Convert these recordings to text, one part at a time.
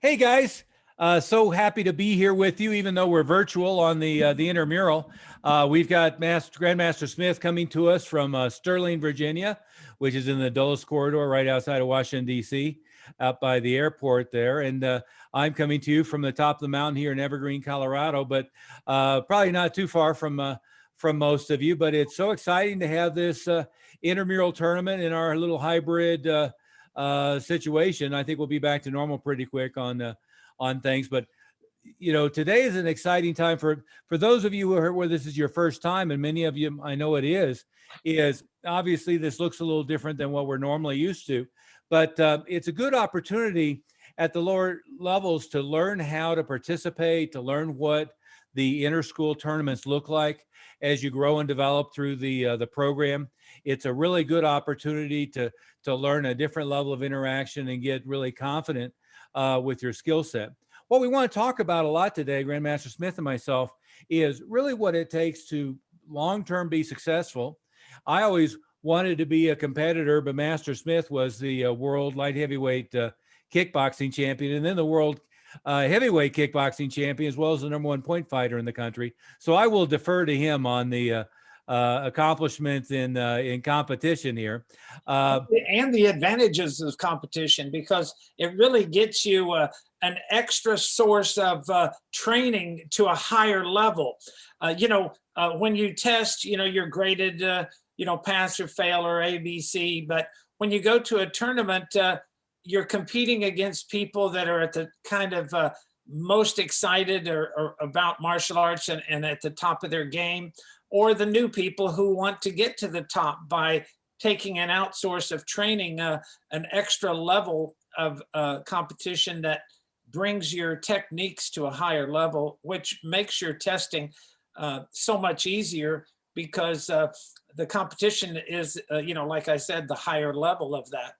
Hey guys, so happy to be here with you, even though we're virtual on the Intramural. We've got Grandmaster Smith coming to us from Sterling, Virginia, which is in the Dulles corridor right outside of Washington, D.C., out by the airport there. And I'm coming to you from the top of the mountain here in Evergreen, Colorado, but probably not too far from most of you. But it's so exciting to have this intramural tournament in our little hybrid situation. I think we'll be back to normal pretty quick on things. But today is an exciting time for those of you where this is your first time, and many of you, I know it is obviously this looks a little different than what we're normally used to, but it's a good opportunity at the lower levels to learn how to participate, to learn what the inter-school tournaments look like as you grow and develop through the program. It's a really good opportunity to learn a different level of interaction and get really confident with your skill set. What we want to talk about a lot today, Grandmaster Smith and myself, is really what it takes to long-term be successful. I always wanted to be a competitor, but Master Smith was the world light heavyweight kickboxing champion, and then the world heavyweight kickboxing champion, as well as the #1 point fighter in the country. So I will defer to him on the accomplishments in competition here. And the advantages of competition, because it really gets you an extra source of training to a higher level. When you test, you're graded, pass or fail or ABC, but when you go to a tournament, you're competing against people that are at the kind of most excited or about martial arts and at the top of their game, or the new people who want to get to the top by taking an outsource of training, an extra level of competition that brings your techniques to a higher level, which makes your testing so much easier, because the competition is, like I said, the higher level of that.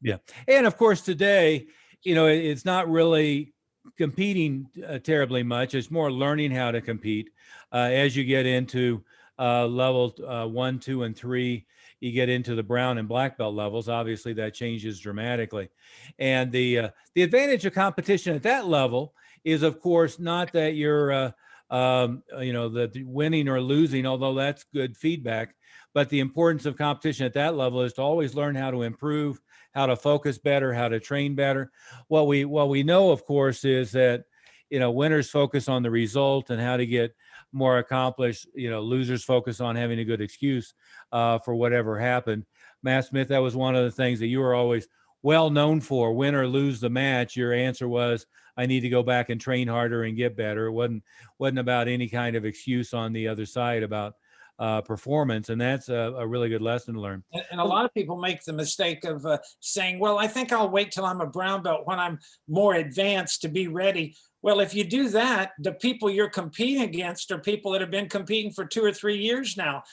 Yeah. And of course, today, it's not really competing terribly much. It's more learning how to compete. As you get into level 1, 2, and 3, you get into the brown and black belt levels. Obviously, that changes dramatically. And the advantage of competition at that level is, of course, not that you're the winning or losing, although that's good feedback. But the importance of competition at that level is to always learn how to improve, how to focus better, how to train better. What we know, of course, is that winners focus on the result and how to get more accomplished. Losers focus on having a good excuse for whatever happened. Matt Smith, that was one of the things that you were always well known for. Win or lose the match, your answer was, I need to go back and train harder and get better. It wasn't about any kind of excuse on the other side about performance, and that's a really good lesson to learn. And a lot of people make the mistake of saying, well, I think I'll wait till I'm a brown belt when I'm more advanced to be ready. Well, if you do that, the people you're competing against are people that have been competing for 2 or 3 years now.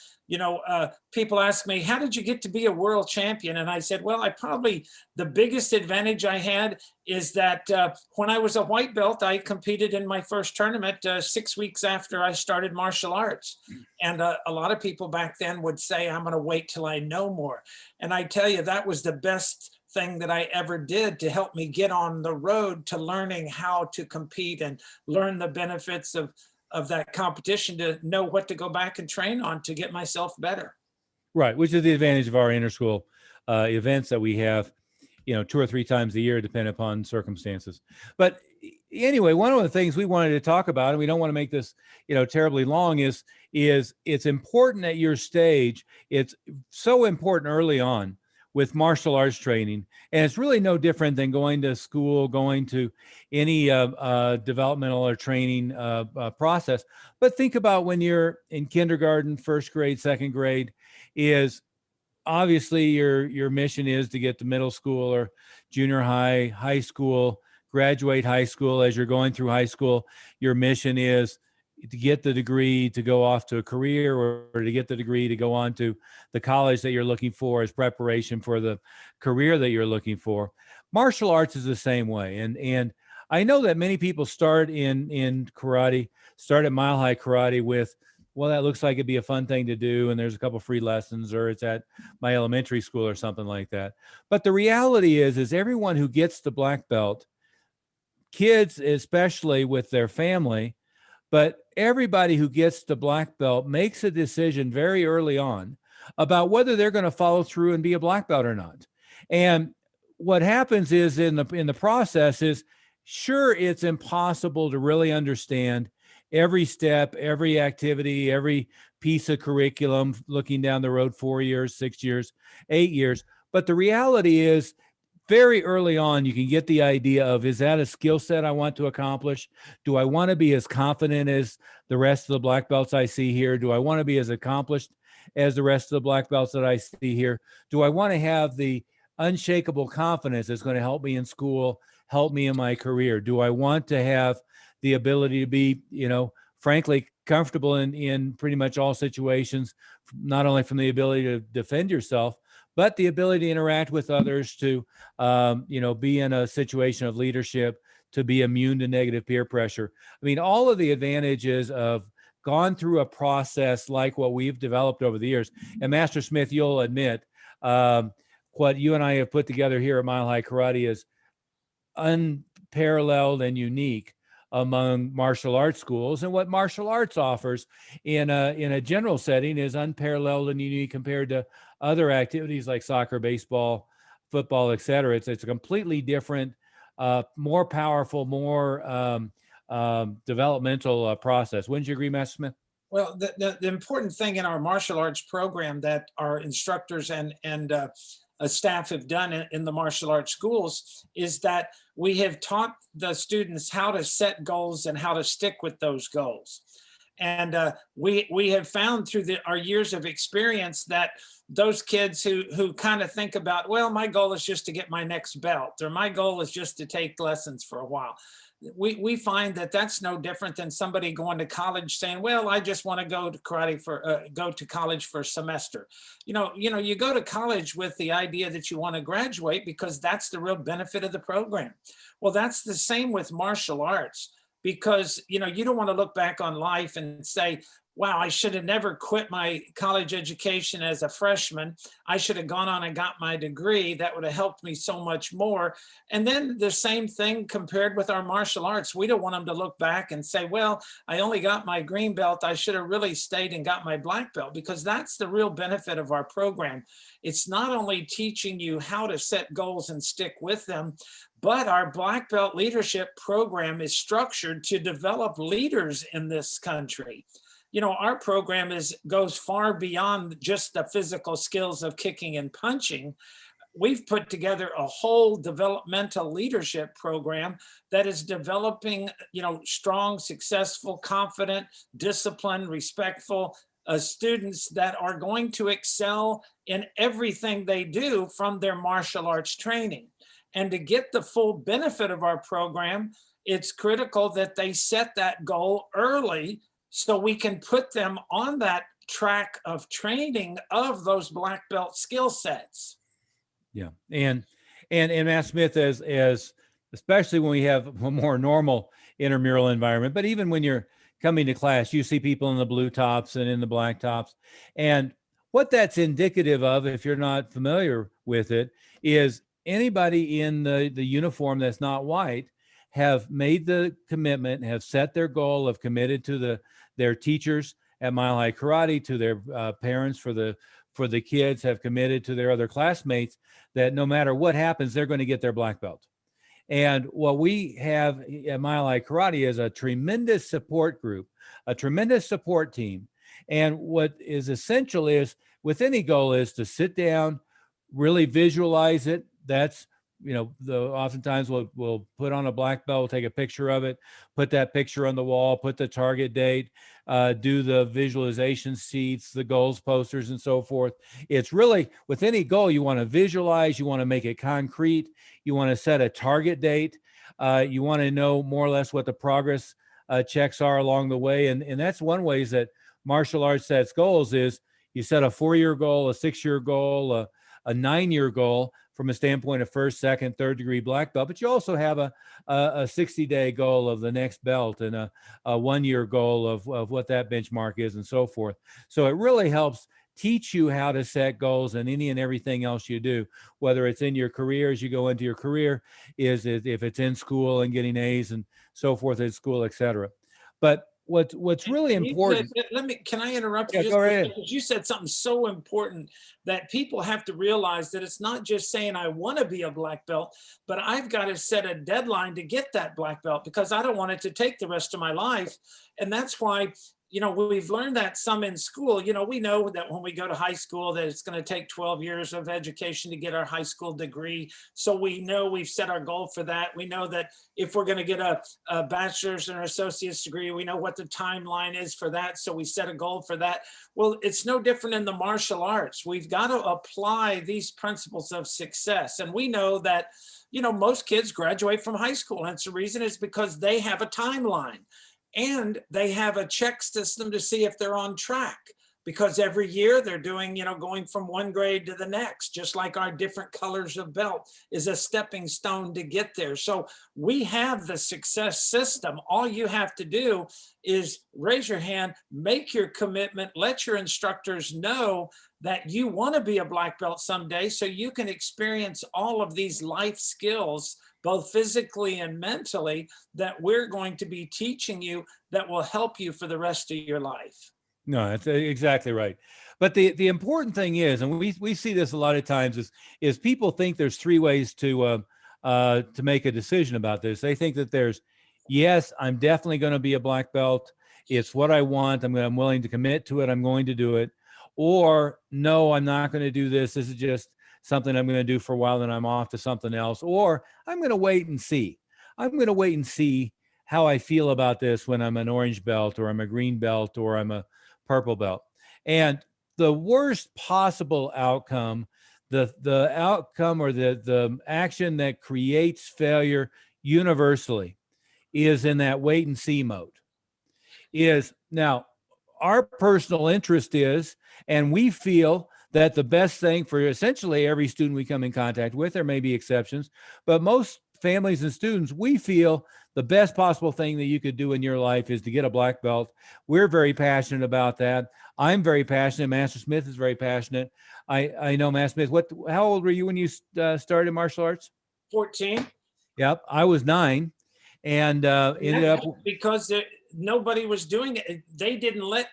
People ask me, how did you get to be a world champion? And I said, well, the biggest advantage I had is that when I was a white belt, I competed in my first tournament 6 weeks after I started martial arts. And a lot of people back then would say, I'm going to wait till I know more. And I tell you, that was the best thing that I ever did to help me get on the road to learning how to compete and learn the benefits of that competition, to know what to go back and train on to get myself better. Right, which is the advantage of our inter-school events that we have, 2 or 3 times a year, depending upon circumstances. But anyway, one of the things we wanted to talk about, and we don't want to make this, terribly long, is it's important at your stage. It's so important early on with martial arts training. And it's really no different than going to school, going to any developmental or training process. But think about when you're in kindergarten, first grade, second grade, is obviously your mission is to get to middle school or junior high, high school, graduate high school. As you're going through high school, your mission is to get the degree to go off to a career, or to get the degree to go on to the college that you're looking for as preparation for the career that you're looking for. Martial arts is the same way. And I know that many people start in karate, start at Mile High Karate with, well, that looks like it'd be a fun thing to do, and there's a couple free lessons, or it's at my elementary school or something like that. But the reality is everyone who gets the black belt kids, especially with their family, but everybody who gets the black belt makes a decision very early on about whether they're going to follow through and be a black belt or not. And what happens is in the process is, sure, it's impossible to really understand every step, every activity, every piece of curriculum looking down the road 4 years, 6 years, 8 years. But the reality is, very early on, you can get the idea of, is that a skill set I want to accomplish? Do I want to be as confident as the rest of the black belts I see here? Do I want to be as accomplished as the rest of the black belts that I see here? Do I want to have the unshakable confidence that's going to help me in school, help me in my career? Do I want to have the ability to be, frankly, comfortable in pretty much all situations, not only from the ability to defend yourself, but the ability to interact with others, to be in a situation of leadership, to be immune to negative peer pressure. I mean, all of the advantages of gone through a process like what we've developed over the years. And Master Smith, you'll admit, what you and I have put together here at Mile High Karate is unparalleled and unique among martial arts schools, and what martial arts offers in a general setting is unparalleled and unique compared to other activities like soccer, baseball, football, et cetera. It's a completely different, more powerful, more developmental process. Wouldn't you agree, Master Smith? Well, the important thing in our martial arts program that our instructors and staff have done in the martial arts schools is that we have taught the students how to set goals and how to stick with those goals. And we have found through our years of experience that those kids who kind of think about, well, my goal is just to get my next belt, or my goal is just to take lessons for a while. We find that that's no different than somebody going to college saying, well, I just want to go to go to college for a semester. You go to college with the idea that you want to graduate because that's the real benefit of the program. Well, that's the same with martial arts, because, you don't want to look back on life and say, wow, I should have never quit my college education as a freshman. I should have gone on and got my degree. That would have helped me so much more. And then the same thing compared with our martial arts. We don't want them to look back and say, well, I only got my green belt. I should have really stayed and got my black belt, because that's the real benefit of our program. It's not only teaching you how to set goals and stick with them, but our black belt leadership program is structured to develop leaders in this country. Our program goes far beyond just the physical skills of kicking and punching. We've put together a whole developmental leadership program that is developing, strong, successful, confident, disciplined, respectful students that are going to excel in everything they do from their martial arts training. And to get the full benefit of our program, it's critical that they set that goal early, so we can put them on that track of training of those black belt skill sets. Yeah. And Matt Smith, as especially when we have a more normal intramural environment, but even when you're coming to class, you see people in the blue tops and in the black tops. And what that's indicative of, if you're not familiar with it, is anybody in the uniform that's not white have made the commitment, have set their goal, have committed to their teachers at Mile High Karate, to their parents for the kids, have committed to their other classmates that no matter what happens, they're going to get their black belt. And what we have at Mile High Karate is a tremendous support group, a tremendous support team. And what is essential is, with any goal, is to sit down, really visualize it. That's, oftentimes we'll put on a black belt, we'll take a picture of it, put that picture on the wall, put the target date, do the visualization sheets, the goals posters, and so forth. It's really, with any goal, you want to visualize, you want to make it concrete, you want to set a target date, you want to know more or less what the progress checks are along the way. And that's one way that martial arts sets goals is, you set a 4-year goal, a 6-year goal, a 9-year goal from a standpoint of first, second, third degree black belt, but you also have a 60-day goal of the next belt, and a 1-year goal of what that benchmark is, and so forth. So it really helps teach you how to set goals in any and everything else you do, whether it's in your career as you go into your career, is if it's in school and getting A's and so forth at school, etc. But what's really And you said, important. can I interrupt you Yeah, just go for a right ahead. second? You said something so important that people have to realize that it's not just saying I want to be a black belt, but I've got to set a deadline to get that black belt because I don't want it to take the rest of my life. And that's why, we've learned that some in school. We know that when we go to high school that it's going to take 12 years of education to get our high school degree. So we know we've set our goal for that. We know that if we're going to get a bachelor's or associate's degree, we know what the timeline is for that. So we set a goal for that. Well, it's no different in the martial arts. We've got to apply these principles of success. And we know that, most kids graduate from high school. And it's the reason is because they have a timeline. And they have a check system to see if they're on track, because every year they're doing, going from one grade to the next, just like our different colors of belt is a stepping stone to get there. So we have the success system. All you have to do is raise your hand, make your commitment, let your instructors know that you want to be a black belt someday so you can experience all of these life skills, both physically and mentally, that we're going to be teaching you that will help you for the rest of your life. No, that's exactly right. But the important thing is, and we see this a lot of times, is people think there's three ways to make a decision about this. They think that there's, yes, I'm definitely going to be a black belt. It's what I want. I'm willing to commit to it. I'm going to do it. Or no, I'm not going to do this. This is just something I'm going to do for a while, then I'm off to something else. Or I'm going to wait and see. I'm going to wait and see how I feel about this when I'm an orange belt, or I'm a green belt, or I'm a purple belt. And the worst possible outcome, the outcome or the action that creates failure universally, is in that wait and see mode. Is now our personal interest is, and we feel that the best thing for essentially every student we come in contact with, there may be exceptions, but most families and students, we feel the best possible thing that you could do in your life is to get a black belt. We're very passionate about that. I'm very passionate. Master Smith is very passionate. I know Master Smith. How old were you when you started martial arts? 14. Yep, I was 9, and ended up because nobody was doing it. They didn't let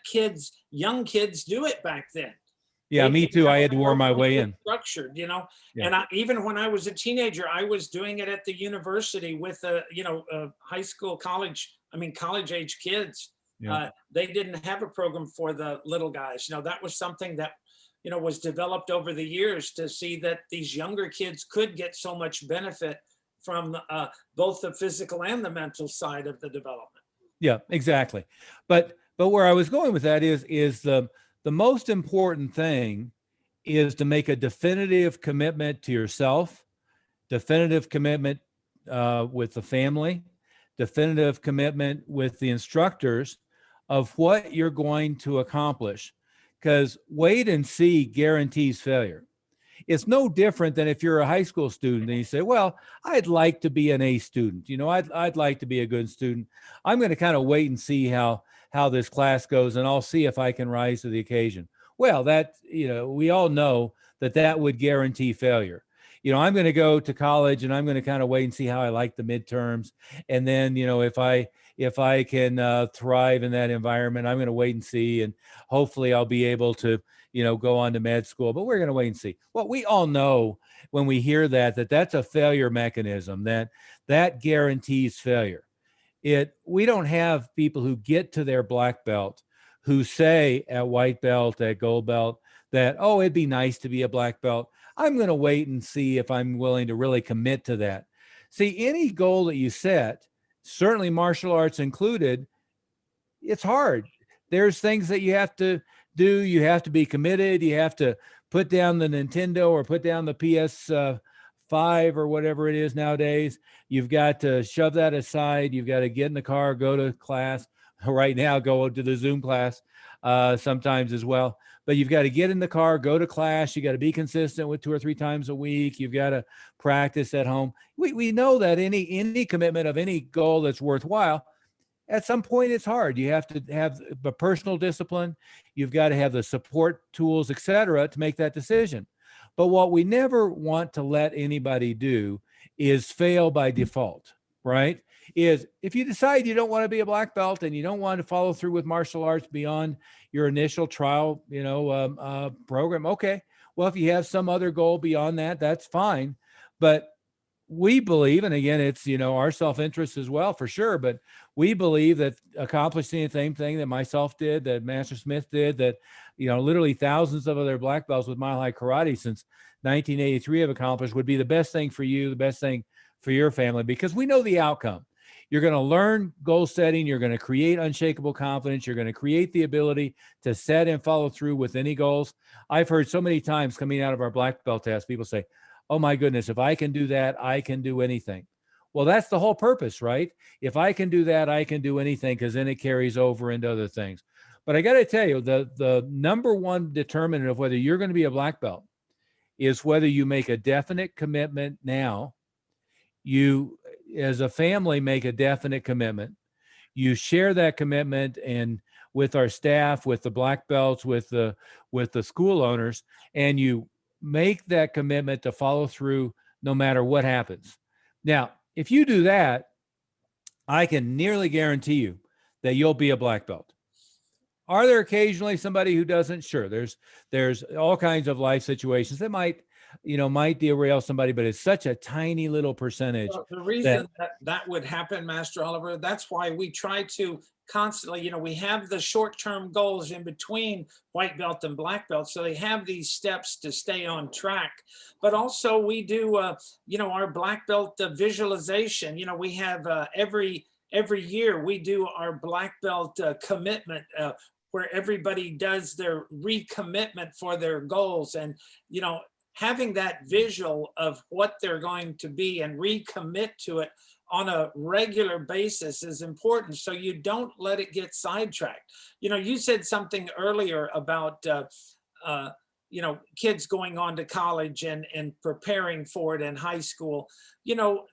young kids do it back then. Yeah, me too. I had to worm my way in. Structured, Yeah. And even when I was a teenager, I was doing it at the university with high school, college age kids. Yeah. They didn't have a program for the little guys. That was something that, was developed over the years to see that these younger kids could get so much benefit from both the physical and the mental side of the development. Yeah, exactly. But where I was going with that is the most important thing is to make a definitive commitment to yourself, definitive commitment with the family, definitive commitment with the instructors of what you're going to accomplish. Because wait and see guarantees failure. It's no different than if you're a high school student and you say, well, I'd like to be an A student. I'd like to be a good student. I'm going to kind of wait and see how this class goes, and I'll see if I can rise to the occasion. Well, we all know that would guarantee failure. I'm going to go to college and I'm going to kind of wait and see how I like the midterms. And then, if I can thrive in that environment, I'm going to wait and see. And hopefully I'll be able to, go on to med school, but we're going to wait and see. Well, we all know when we hear that's a failure mechanism, that guarantees failure. We don't have people who get to their black belt who say at white belt, at gold belt, that, oh, it'd be nice to be a black belt. I'm going to wait and see if I'm willing to really commit to that. See, any goal that you set, certainly martial arts included, it's hard. There's things that you have to do. You have to be committed. You have to put down the Nintendo or put down the PS5 or whatever it is nowadays. You've got to shove that aside. You've got to get in the car, go to class. Right now, go to the Zoom class sometimes as well. But you've got to get in the car, go to class. You got to be consistent with 2 or 3 times a week. You've got to practice at home. We know that any commitment of any goal that's worthwhile at some point it's hard. You have to have the personal discipline. You've got to have the support tools, etc., to make that decision. But what we never want to let anybody do is fail by default, right? Is if you decide you don't want to be a black belt and you don't want to follow through with martial arts beyond your initial trial, program, okay. Well, if you have some other goal beyond that, that's fine. But we believe, and again, it's, our self-interest as well, for sure, but we believe that accomplishing the same thing that myself did, that Master Smith did, that, literally thousands of other black belts with Mile High Karate since 1983 have accomplished would be the best thing for you, the best thing for your family, because we know the outcome. You're going to learn goal setting. You're going to create unshakable confidence. You're going to create the ability to set and follow through with any goals. I've heard so many times coming out of our black belt test, people say, oh my goodness, if I can do that, I can do anything. Well, that's the whole purpose, right? If I can do that, I can do anything, because then it carries over into other things. But I got to tell you, the number one determinant of whether you're going to be a black belt is whether you make a definite commitment now. You, as a family, make a definite commitment. You share that commitment, and with our staff, with the black belts, with the school owners, and you make that commitment to follow through no matter what happens. Now, if you do that, I can nearly guarantee you that you'll be a black belt. Are there occasionally somebody who doesn't? Sure. There's all kinds of life situations that might derail somebody, but it's such a tiny little percentage. Well, the reason that would happen, Master Oliver, that's why we try to constantly, we have the short-term goals in between white belt and black belt. So they have these steps to stay on track. But also we do, our black belt visualization. We have every year we do our black belt commitment, where everybody does their recommitment for their goals. And, having that visual of what they're going to be and recommit to it on a regular basis is important, so you don't let it get sidetracked. You said something earlier about kids going on to college and preparing for it in high school.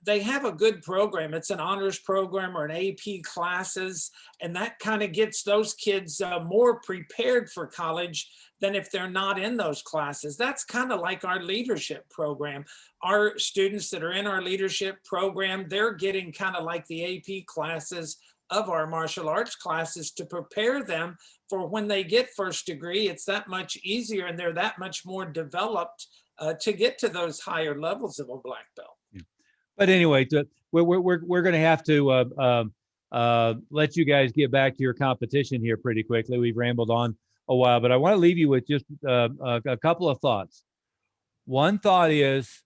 They have a good program. It's an honors program or an AP classes, and that kind of gets those kids more prepared for college than if they're not in those classes. That's kind of like our leadership program. Our students that are in our leadership program, they're getting kind of like the AP classes of our martial arts classes to prepare them for when they get first degree. It's that much easier, and they're that much more developed to get to those higher levels of a black belt. Yeah. But anyway, we're going to have to let you guys get back to your competition here pretty quickly. We've rambled on a while, but I want to leave you with just a couple of thoughts. One thought is,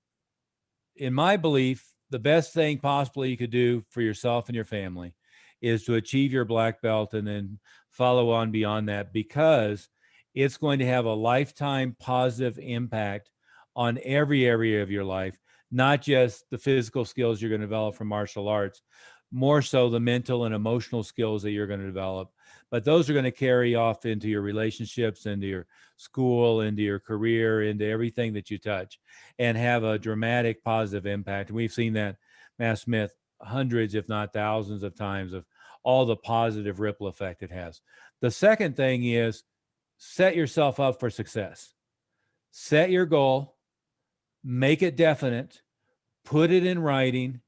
in my belief, the best thing possibly you could do for yourself and your family is to achieve your black belt and then follow on beyond that, because it's going to have a lifetime positive impact on every area of your life, not just the physical skills you're going to develop from martial arts, more so the mental and emotional skills that you're going to develop. But those are going to carry off into your relationships, into your school, into your career, into everything that you touch, and have a dramatic positive impact. And we've seen that, Matt Smith, hundreds, if not thousands of times, of all the positive ripple effect it has. The second thing is, set yourself up for success. Set your goal, make it definite, put it in writing,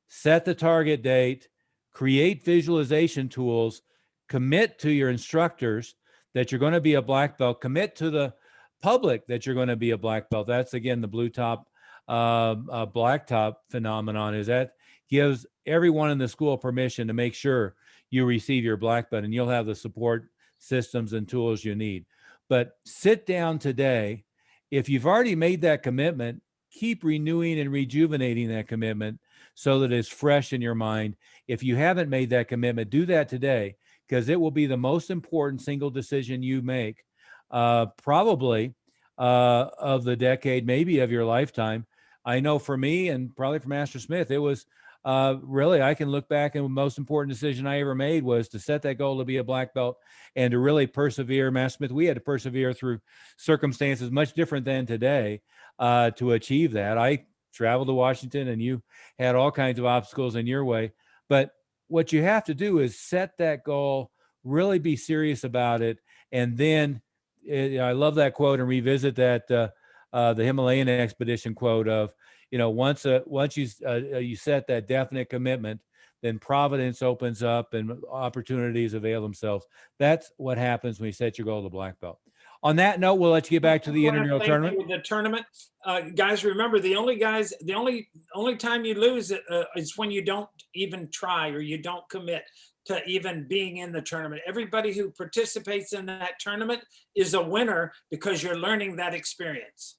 set the target date, create visualization tools, commit to your instructors that you're going to be a black belt, commit to the public that you're going to be a black belt. That's, again, the blue top, black top phenomenon, is that gives everyone in the school permission to make sure you receive your black belt, and you'll have the support systems and tools you need. But sit down today. If you've already made that commitment, keep renewing and rejuvenating that commitment so that it's fresh in your mind. If you haven't made that commitment, do that today, because it will be the most important single decision you make, probably of the decade, maybe of your lifetime. I know for me, and probably for Master Smith, it was really, I can look back, and the most important decision I ever made was to set that goal to be a black belt and to really persevere. Master Smith, we had to persevere through circumstances much different than today to achieve that. I traveled to Washington, and you had all kinds of obstacles in your way. But what you have to do is set that goal, really be serious about it. And then I love that quote, and revisit that, the Himalayan expedition quote of, once you set that definite commitment, then providence opens up and opportunities avail themselves. That's what happens when you set your goal to black belt. On that note, we'll let you get back to the One last intramural thing tournament. with the tournament, guys, remember the only time you lose is when you don't even try, or you don't commit to even being in the tournament. Everybody who participates in that tournament is a winner, because you're learning that experience.